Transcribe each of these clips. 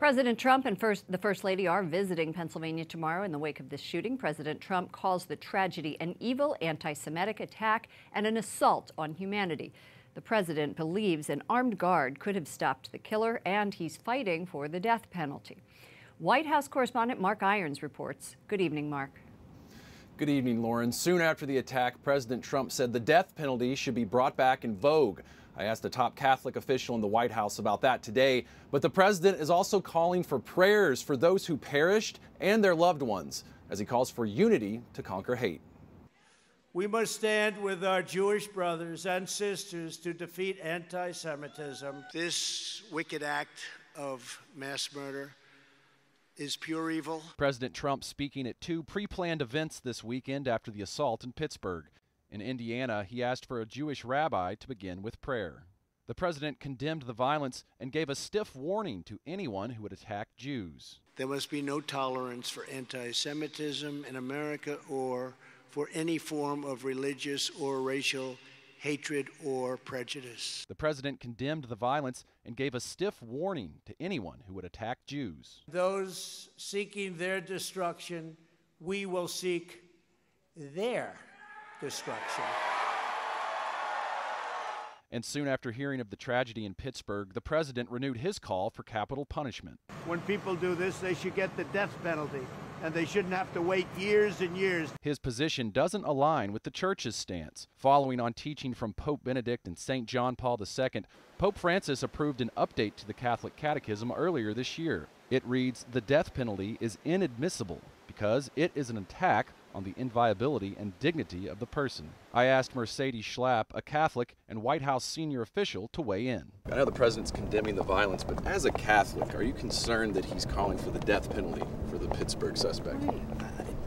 President Trump and the First Lady are visiting Pennsylvania tomorrow in the wake of this shooting. President Trump calls the tragedy an evil anti-Semitic attack and an assault on humanity. The president believes an armed guard could have stopped the killer, and he's fighting for the death penalty. White House Correspondent Mark Irons reports. Good evening, Mark. Good evening, Lauren. Soon after the attack, President Trump said the death penalty should be brought back in vogue. I asked a top Catholic official in the White House about that today, but the president is also calling for prayers for those who perished and their loved ones, as he calls for unity to conquer hate. We must stand with our Jewish brothers and sisters to defeat anti-Semitism. This wicked act of mass murder is pure evil. President Trump speaking at two pre-planned events this weekend after the assault in Pittsburgh. In Indiana, he asked for a Jewish rabbi to begin with prayer. The president condemned the violence and gave a stiff warning to anyone who would attack Jews. There must be no tolerance for anti-Semitism in America or for any form of religious or racial hatred or prejudice. The president condemned the violence and gave a stiff warning to anyone who would attack Jews. Those seeking their destruction, we will seek their destruction. And soon after hearing of the tragedy in Pittsburgh, the president renewed his call for capital punishment. When people do this, they should get the death penalty, and they shouldn't have to wait years and years. His position doesn't align with the church's stance. Following on teaching from Pope Benedict and St. John Paul II, Pope Francis approved an update to the Catholic Catechism earlier this year. It reads, "The death penalty is inadmissible because it is an attack on the inviolability and dignity of the person." I asked Mercedes Schlapp, a Catholic and White House senior official, to weigh in. I know the president's condemning the violence, but as a Catholic, are you concerned that he's calling for the death penalty for the Pittsburgh suspect?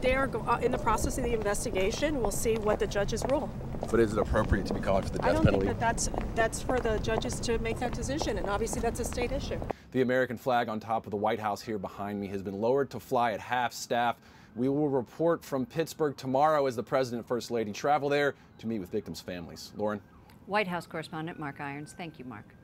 They are in the process of the investigation. We'll see what the judges rule. But is it appropriate to be calling for the death penalty? I don't think that's for the judges to make that decision, and obviously that's a state issue. The American flag on top of the White House here behind me has been lowered to fly at half-staff. We will report from Pittsburgh tomorrow as the President and First Lady travel there to meet with victims' families. Lauren? White House Correspondent Mark Irons. Thank you, Mark.